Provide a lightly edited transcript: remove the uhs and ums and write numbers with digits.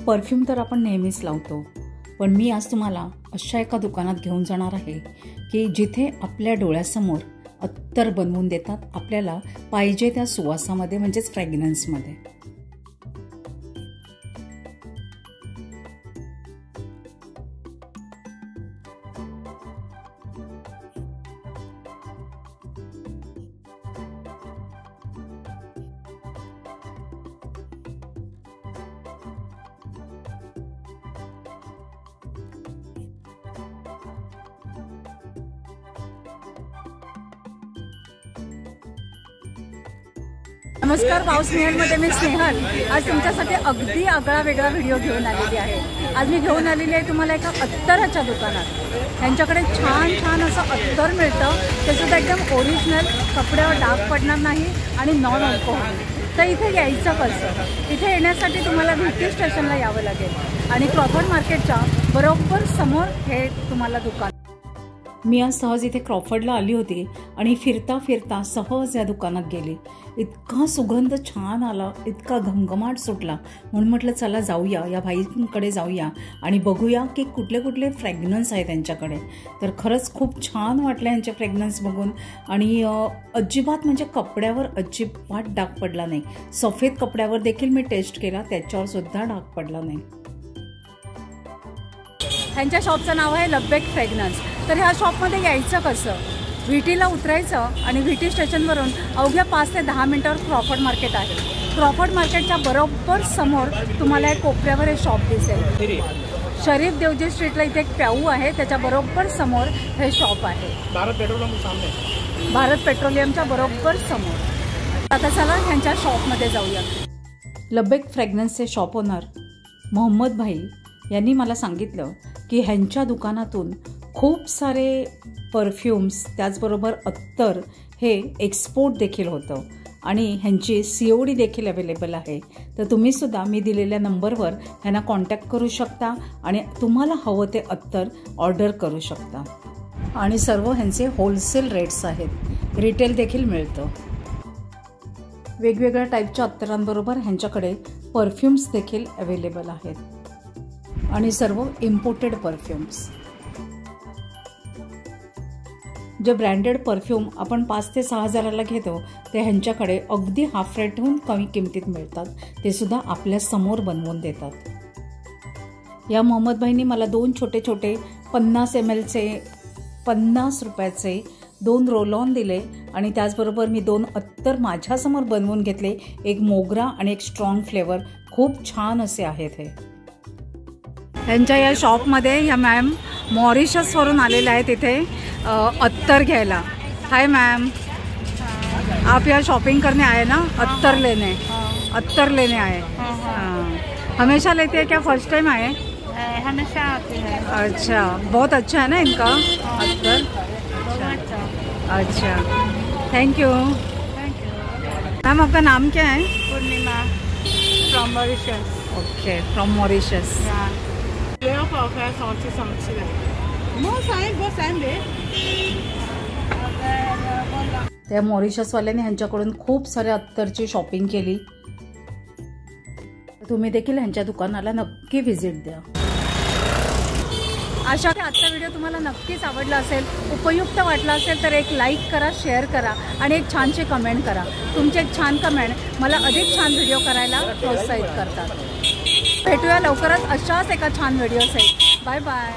Perfume तर आपण नेहमीच लावतो, पण मी आज तुम्हाला अशा एका दुकानात घेऊन जाणार आहे की जिथे आपल्या डोळ्यासमोर अत्तर बनवून देतात आपल्याला पाहिजे त्या सुवासामध्ये, म्हणजेच फ्रॅग्रन्समध्ये। नमस्कार, भाव स्नेहलमध्ये मी स्नेहल आज तुमच्यासाठी अगदी आगळा वेगळा व्हिडिओ घेऊन आलेली आहे। आज मी घेऊन आलेली आहे तुम्हाला एका अत्तराच्या दुकानात। त्यांच्याकडे छान छान असं अत्तर मिळतं, ते सुद्धा एकदम ओरिजिनल, कपड्यावर डाग पडणार नाही आणि नॉन अल्कोहोल। तर इथे यायचं कसं? इथे येण्यासाठी तुम्हाला VT स्टेशनला यावं लागेल आणि क्रॉफर्ड मार्केटच्या बरोबर समोर हे तुम्हाला दुकान। मी आज सहज इथे क्रॉफर्डला आली होती आणि फिरता फिरता सहज या दुकानात गेली। इतका सुगंध छान आला, इतका घमघमाट सुटला, म्हणून म्हटलं चला जाऊया, या भाईंकडे जाऊया आणि बघूया की कुठले कुठले फ्रॅग्रन्स आहे त्यांच्याकडे। तर खरंच खूप छान वाटलं यांचे फ्रॅग्रन्स बघून आणि अजिबात म्हणजे कपड्यावर अजिबात डाग पडला नाही। सफेद कपड्यावर देखील मी टेस्ट केला, त्याच्यावर सुद्धा डाग पडला नाही। ह्यांच्या शॉपचं नाव आहे लब्बेक फ्रॅग्रन्स। तर ह्या शॉपमध्ये यायचं कसं? VTला उतरायचं आणि VT स्टेशनवरून अवघ्या 5 ते 10 मिनिटावर क्रॉफर्ड मार्केट आहे। क्रॉफर्ड मार्केटच्या बरोबर समोर तुम्हाला एक कोपऱ्यावर हे शॉप दिसेल। शरीफ देवजी स्ट्रीटला इथे एक प्याऊ आहे, त्याच्या बरोबर समोर हे शॉप आहे। भारत पेट्रोलियमच्या बरोबर समोर। आता चला ह्यांच्या शॉपमध्ये जाऊया। लब्बेक फ्रॅग्रन्सचे शॉप ओनर मोहम्मद भाई यांनी मला सांगितलं की ह्यांच्या दुकानातून खूप सारे परफ्यूम्स त्याचबरोबर अत्तर हे एक्सपोर्ट देखील होतं आणि ह्यांची COD देखील अवेलेबल आहे। तर तुम्हीसुद्धा मी दिलेल्या नंबरवर ह्यांना कॉन्टॅक्ट करू शकता आणि तुम्हाला हवं ते अत्तर ऑर्डर करू शकता आणि सर्व ह्यांचे होलसेल रेट्स आहेत, रिटेल देखील मिळतं। वेगवेगळ्या टाईपच्या अत्तरांबरोबर ह्यांच्याकडे परफ्यूम्स देखील अवेलेबल आहेत आणि सर्व इम्पोर्टेड परफ्यूम्स। जे ब्रँडेड परफ्यूम आपण 5 ते 6 हजाराला घेतो ते ह्यांच्याकडे अगदी हाफ रेटहून कमी किमतीत मिळतात, ते सुद्धा आपल्या समोर बनवून देतात। या मोहम्मद भाईंनी मला 2 छोटे छोटे 50 mlचे 50 रुपयाचे 2 रोल ऑन दिले आणि त्याचबरोबर मी 2 अत्तर माझ्यासमोर बनवून घेतले, एक मोगरा आणि एक स्ट्रॉंग फ्लेवर। खूप छान असे आहेत हे। ह्यांच्या या शॉपमध्ये या मॅम मॉरिशसवरून आलेल्या आहेत इथे अत्तर घ्यायला। हाय मैम, आप यहाँ शॉपिंग करने आए ना? अत्तर लेने? अत्तर लेने आए? हमेशा लेते हैं क्या, फर्स्ट टाइम आए? हमेशा आते हैं। अच्छा, बहुत अच्छा है ना इनका अत्तर? अच्छा, थैंक यू। मैम आपका नाम क्या है? Purnima, from Mauritius. Okay, from Mauritius. त्या मॉरिशसवाल्याने ह्यांच्याकडून खूप साऱ्या अत्तरची शॉपिंग केली। तुम्ही देखील ह्यांच्या दुकानाला नक्की व्हिजिट द्या। आशा की आजचा व्हिडिओ तुम्हाला नक्कीच आवडला असेल, उपयुक्त वाटला असेल तर एक लाईक करा, शेअर करा आणि एक छानशी कमेंट करा। तुमचे एक छान कमेंट मला अधिक छान व्हिडिओ करायला प्रोत्साहित करतात। भेटूया लवकरच अशाच एका छान व्हिडिओ सहित। Bye bye.